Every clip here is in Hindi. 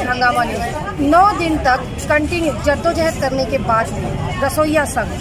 हंगामा नहीं। 9 दिन तक कंटिन्यू जद्दोजहद करने के बाद रसोइया संघ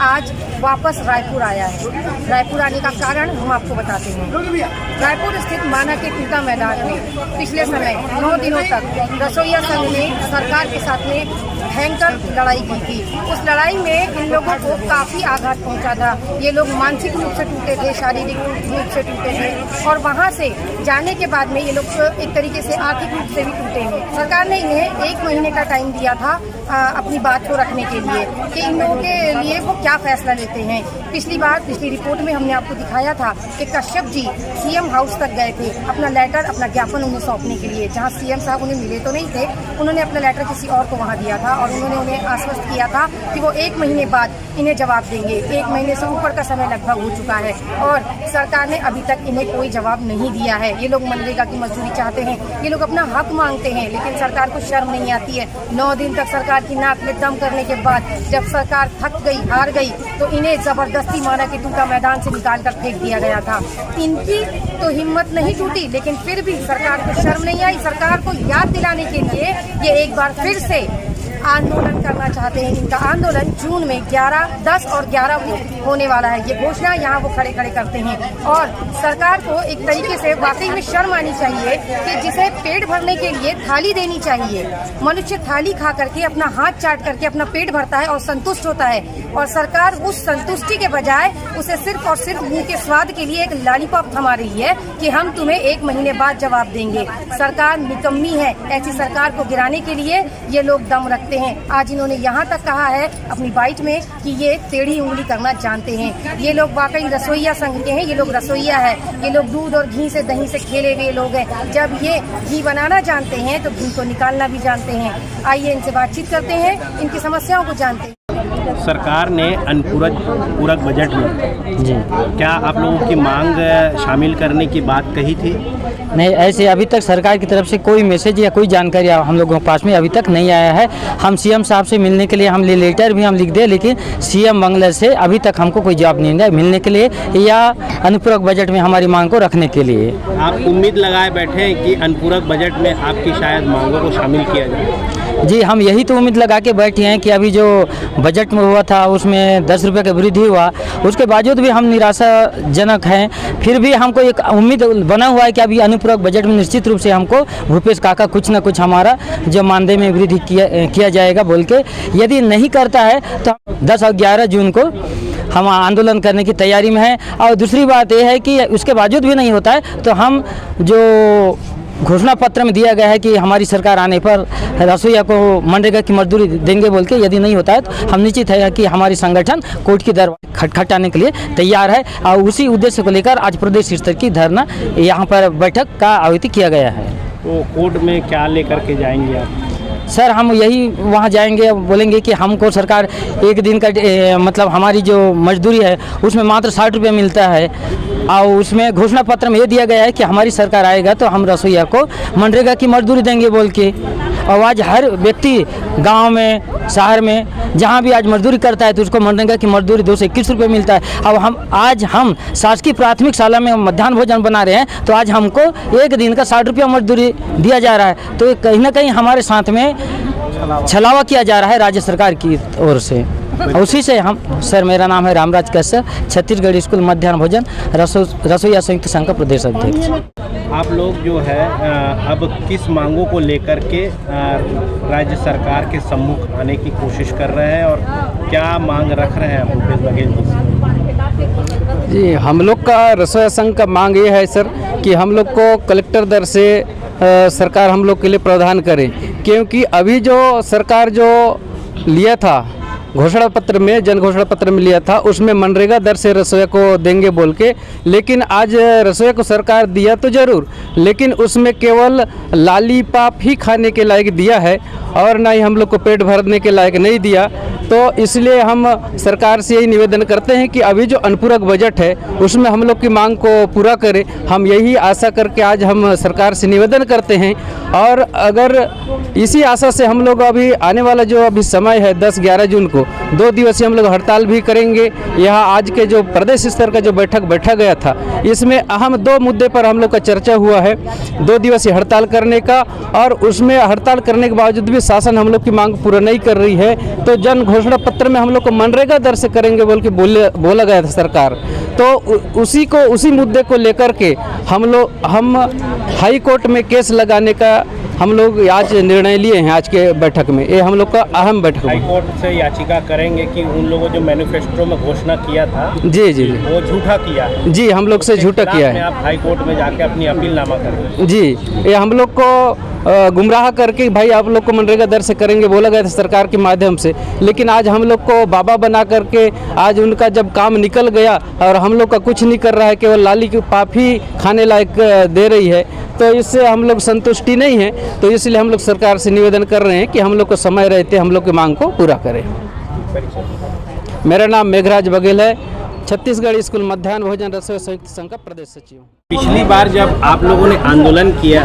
आज वापस रायपुर आया है। रायपुर आने का कारण हम आपको बताते हैं। रायपुर स्थित माना के टीका मैदान में पिछले समय 9 दिनों तक रसोइया संघ ने सरकार के साथ में भयंकर लड़ाई की थी। उस लड़ाई में इन लोगों को काफ़ी आघात पहुंचा था। ये लोग मानसिक रूप से टूटे थे, शारीरिक रूप से टूटे थे और वहां से जाने के बाद में ये लोग एक तरीके से आर्थिक रूप से भी टूटे हैं। सरकार ने इन्हें 1 महीने का टाइम दिया था अपनी बात को रखने के लिए कि इन लोगों के लिए वो क्या फैसला लेते हैं। पिछली रिपोर्ट में हमने आपको दिखाया था कि कश्यप जी सीएम हाउस तक गए थे अपना लेटर, अपना ज्ञापन उन्हें सौंपने के लिए, जहां सीएम साहब उन्हें मिले तो नहीं थे। उन्होंने अपना लेटर किसी और को वहां दिया था और उन्होंने उन्हें आश्वस्त किया था कि वो 1 महीने बाद इन्हें जवाब देंगे। 1 महीने से ऊपर का समय लगभग हो चुका है और सरकार ने अभी तक इन्हें कोई जवाब नहीं दिया है। ये लोग मनरेगा की मजदूरी चाहते हैं, ये लोग अपना हक मांगते हैं, लेकिन सरकार को शर्म नहीं आती है। 9 दिन तक सरकार की नाक में दम करने के बाद जब सरकार थक गई, हार गई, तो इन्हें जबरदस्ती माना के टीका मैदान से निकाल कर फेंक दिया गया था। इनकी तो हिम्मत नहीं टूटी, लेकिन फिर भी सरकार को शर्म नहीं आई। सरकार को याद दिलाने के लिए ये एक बार फिर से आंदोलन करना चाहते हैं। इनका आंदोलन जून में 11, 10 और 11 को होने वाला है। ये घोषणा यहाँ वो खड़े खड़े करते हैं और सरकार को एक तरीके से वाकई में शर्म आनी चाहिए कि जिसे पेट भरने के लिए थाली देनी चाहिए। मनुष्य थाली खा करके अपना हाथ चाट करके अपना पेट भरता है और संतुष्ट होता है, और सरकार उस संतुष्टि के बजाय उसे सिर्फ और सिर्फ मुंह के स्वाद के लिए एक लॉलीपॉप थमा रही है कि हम तुम्हें 1 महीने बाद जवाब देंगे। सरकार निकम्मी है। ऐसी सरकार को गिराने के लिए ये लोग दम रखते हैं। आज इन्होंने यहाँ तक कहा है अपनी बाइट में कि ये टेढ़ी उंगली करना जानते हैं। ये लोग वाकई रसोइया संघ के हैं। ये लोग रसोइया है। ये लोग दूध और घी से, दही से खेले हुए लोग हैं। जब ये घी बनाना जानते हैं तो घी को निकालना भी जानते हैं। आइए इनसे बातचीत करते हैं, इनकी समस्याओं को जानते हैं। सरकार ने अनुपूरक बजट में जी क्या आप लोगों की मांग शामिल करने की बात कही थी? नहीं, ऐसे अभी तक सरकार की तरफ से कोई मैसेज या कोई जानकारी हम लोगों के पास में अभी तक नहीं आया है। हम सीएम साहब से मिलने के लिए हम लेटर भी हम लिख दे, लेकिन सीएम बंगले से अभी तक हमको कोई जवाब नहीं दिया मिलने के लिए या अनुपूरक बजट में हमारी मांग को रखने के लिए। आप उम्मीद लगाए बैठे हैं कि अनुपूरक बजट में आपकी शायद मांगों को शामिल किया जाए? जी, हम यही तो उम्मीद लगा के बैठे हैं कि अभी जो बजट में हुआ था उसमें 10 रुपये की वृद्धि हुआ, उसके बावजूद भी हम निराशाजनक हैं। फिर भी हमको एक उम्मीद बना हुआ है कि अभी अनुपूरक बजट में निश्चित रूप से हमको भूपेश काका कुछ न कुछ हमारा जो मानदेय में वृद्धि किया जाएगा बोल के। यदि नहीं करता है तो 10 और 11 जून को हम आंदोलन करने की तैयारी में हैं। और दूसरी बात यह है कि उसके बावजूद भी नहीं होता है तो हम जो घोषणा पत्र में दिया गया है कि हमारी सरकार आने पर रसोइया को मनरेगा की मजदूरी देंगे बोल के, यदि नहीं होता है तो हम निश्चित है कि हमारी संगठन कोर्ट की दरवाजा खटखटाने के लिए तैयार है। और उसी उद्देश्य को लेकर आज प्रदेश स्तर की धरना यहाँ पर बैठक का आयोजित किया गया है। तो कोर्ट में क्या लेकर के जाएंगे आप? सर, हम यही वहाँ जाएंगे, बोलेंगे कि हमको सरकार 1 दिन का मतलब हमारी जो मजदूरी है उसमें मात्र 60 रुपये मिलता है, और उसमें घोषणा पत्र में ये दिया गया है कि हमारी सरकार आएगा तो हम रसोइया को मनरेगा की मजदूरी देंगे बोल के। और आज हर व्यक्ति गांव में, शहर में जहां भी आज मजदूरी करता है तो उसको मनरेगा की मजदूरी 221 रुपये मिलता है। अब हम शासकीय प्राथमिक शाला में मध्याह्न भोजन बना रहे हैं तो आज हमको 1 दिन का 60 रुपया मजदूरी दिया जा रहा है। तो कहीं ना कहीं हमारे साथ में छलावा किया जा रहा है राज्य सरकार की ओर से। उसी से हम सर, मेरा नाम है रामराज कश्यप, छत्तीसगढ़ स्कूल मध्याह्न भोजन रसोइया संयुक्त संघ का प्रदेश अध्यक्ष। आप लोग जो है अब किस मांगों को लेकर के राज्य सरकार के सम्मुख आने की कोशिश कर रहे हैं और क्या मांग रख रहे हैं भूपेश बघेल जी? जी, हम लोग का रसोइया संघ का मांग ये है सर कि हम लोग को कलेक्टर दर से सरकार हम लोग के लिए प्रावधान करे, क्योंकि अभी जो सरकार जो लिया था घोषणा पत्र में, जन घोषणा पत्र में लिया था, उसमें मनरेगा दर से रसोइया को देंगे बोल के, लेकिन आज रसोइया को सरकार दिया तो जरूर, लेकिन उसमें केवल लॉलीपॉप ही खाने के लायक दिया है और ना ही हम लोग को पेट भरने के लायक नहीं दिया। तो इसलिए हम सरकार से यही निवेदन करते हैं कि अभी जो अनुपूरक बजट है उसमें हम लोग की मांग को पूरा करें। हम यही आशा करके आज हम सरकार से निवेदन करते हैं और अगर इसी आशा से हम लोग अभी आने वाला जो अभी समय है 10-11 जून को 2 दिवसीय हम लोग हड़ताल भी करेंगे। यहाँ आज के जो प्रदेश स्तर का जो बैठा गया था, इसमें अहम 2 मुद्दे पर हम लोग का चर्चा हुआ है 2 दिवसीय हड़ताल करने का, और उसमें हड़ताल करने के बावजूद भी शासन हम लोग की मांग पूरा नहीं कर रही है। तो जन घोषणा पत्र में हम लोग को मनरेगा दर से करेंगे बोल के बोला गया था सरकार। तो उसी मुद्दे को लेकर के हम हाई कोर्ट में केस लगाने का हम लोग आज निर्णय लिए हैं। आज के बैठक में ये हम लोग का अहम बैठक हाई कोर्ट से याचिका करेंगे कि उन लोगों जो मैनिफेस्टो में घोषणा किया था जी वो झूठा किया है। जी, हम लोग से झूठा किया है। आप हाई कोर्ट में जाके अपनी अपीलनामा करेंगे। जी, ये हम लोग को गुमराह करके भाई आप लोग को मनरेगा दर से करेंगे बोला गया था सरकार के माध्यम से, लेकिन आज हम लोग को बाबा बना करके आज उनका जब काम निकल गया और हम लोग का कुछ नहीं कर रहा है, केवल लाली की पाफी खाने लायक दे रही है, तो इससे हम लोग संतुष्टि नहीं है। तो इसलिए हम लोग सरकार से निवेदन कर रहे हैं कि हम लोग को समय रहते हम लोग की मांग को पूरा करें। मेरा नाम मेघराज बघेल है, छत्तीसगढ़ स्कूल मध्याह्न भोजन रसोई संयुक्त संघ का प्रदेश सचिव। पिछली बार जब आप लोगों ने आंदोलन किया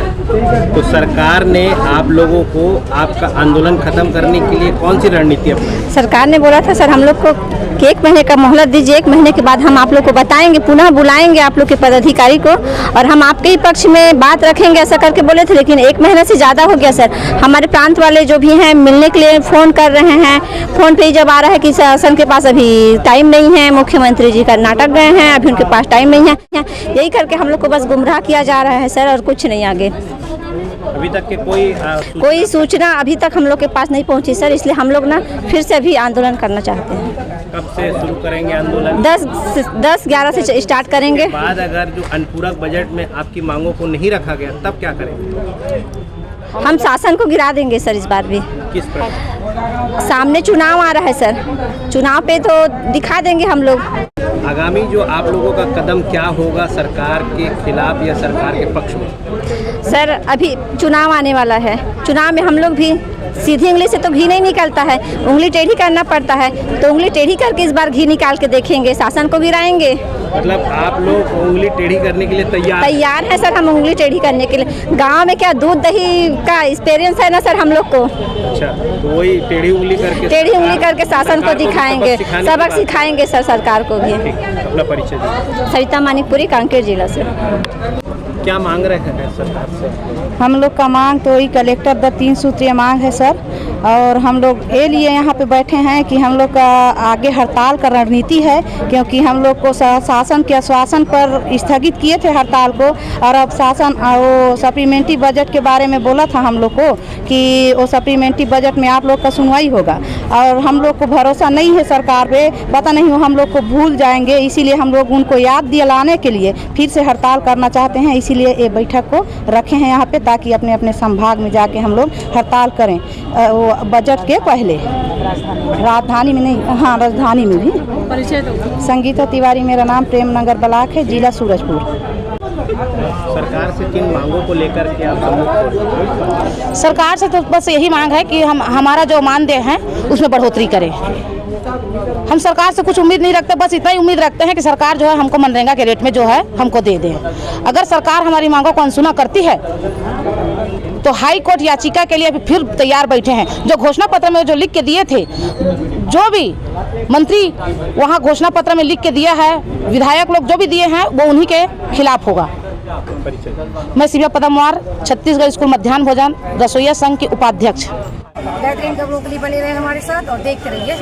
तो सरकार ने आप लोगों को आपका आंदोलन खत्म करने के लिए कौन सी रणनीति अपनाई? सरकार ने बोला था सर हम लोग को कि 1 महीने का मोहलत दीजिए, 1 महीने के बाद हम आप लोग को बताएंगे, पुनः बुलाएंगे आप लोग के पदाधिकारी को और हम आपके ही पक्ष में बात रखेंगे, ऐसा करके बोले थे। लेकिन 1 महीने से ज़्यादा हो गया सर। हमारे प्रांत वाले जो भी हैं मिलने के लिए फ़ोन कर रहे हैं, फ़ोन पे ही जब आ रहा है कि शासन के पास अभी टाइम नहीं है, मुख्यमंत्री जी कर्नाटक गए हैं, अभी उनके पास टाइम नहीं है। यही करके हम लोग को बस गुमराह किया जा रहा है सर, और कुछ नहीं आगे। अभी तक के कोई सूचना अभी तक हम लोग के पास नहीं पहुंची सर, इसलिए हम लोग ना फिर से अभी आंदोलन करना चाहते हैं। कब से शुरू करेंगे आंदोलन? 10-11 से स्टार्ट करेंगे। बाद अगर जो अनुपूरक बजट में आपकी मांगों को नहीं रखा गया तब क्या करेंगे? हम शासन को गिरा देंगे सर इस बार भी। किस प्रकार? सामने चुनाव आ रहा है सर, चुनाव पे तो दिखा देंगे हम लोग। आगामी जो आप लोगों का कदम क्या होगा सरकार के खिलाफ या सरकार के पक्ष में? सर अभी चुनाव आने वाला है, चुनाव में हम लोग भी सीधी उंगली से तो घी नहीं निकलता है, उंगली टेढ़ी करना पड़ता है। तो उंगली टेढ़ी करके इस बार घी निकाल के देखेंगे, शासन को गिराएंगे। मतलब आप लोग उंगली टेढ़ी करने के लिए तैयार है सर? हम उंगली टेढ़ी करने के लिए, गांव में क्या दूध दही का एक्सपीरियंस है ना सर हम लोग को। अच्छा, तो वही टेढ़ी उंगली करके शासन को दिखाएंगे, सबक सिखाएंगे सर सरकार को भी। अपना परिचय दीजिए। सरिता मानिकपुरी, कांकेर जिला से। क्या मांग रहे हैं सरकार से? हम लोग का मांग तो वही कलेक्टर द 3 सूत्रीय मांग है सर, और हम लोग ये लिए यहाँ पे बैठे हैं कि हम लोग का आगे हड़ताल का रणनीति है, क्योंकि हम लोग को शासन के आश्वासन पर स्थगित किए थे हड़ताल को, और अब शासन वो सप्लीमेंट्री बजट के बारे में बोला था हम लोग को कि वो सप्लीमेंट्री बजट में आप लोग का सुनवाई होगा, और हम लोग को भरोसा नहीं है सरकार पे, पता नहीं वो हम लोग को भूल जाएंगे। इसीलिए हम लोग उनको याद दिलाने के लिए फिर से हड़ताल करना चाहते हैं, इसीलिए ये बैठक को रखे हैं यहाँ पे, ताकि अपने अपने संभाग में जाके हम लोग हड़ताल करें वो बजट के पहले। राजधानी में नहीं, हाँ राजधानी में भी। संगीता तिवारी मेरा नाम, प्रेम नगर ब्लॉक है, जिला सूरजपुर। सरकार से किन मांगों को लेकर के आप सम्मुख? सरकार से तो बस यही मांग है कि हमारा जो मानदेय है उसमें बढ़ोतरी करें। हम सरकार से कुछ उम्मीद नहीं रखते, बस इतना ही उम्मीद रखते हैं कि सरकार जो है हमको मनरेगा के रेट में जो है हमको दे दें। अगर सरकार हमारी मांगों को अनसुना करती है तो हाई कोर्ट याचिका के लिए भी फिर तैयार बैठे हैं। जो घोषणा पत्र में जो लिख के दिए थे, जो भी मंत्री वहाँ घोषणा पत्र में लिख के दिया है, विधायक लोग जो भी दिए हैं वो उन्हीं के खिलाफ होगा। मैं शिव्या पदमवार, छत्तीसगढ़ स्कूल मध्याह्न भोजन रसोइया संघ की उपाध्यक्ष। बेहतरीन खबरों के लिए बने रहे हमारे साथ और देखते रहिए।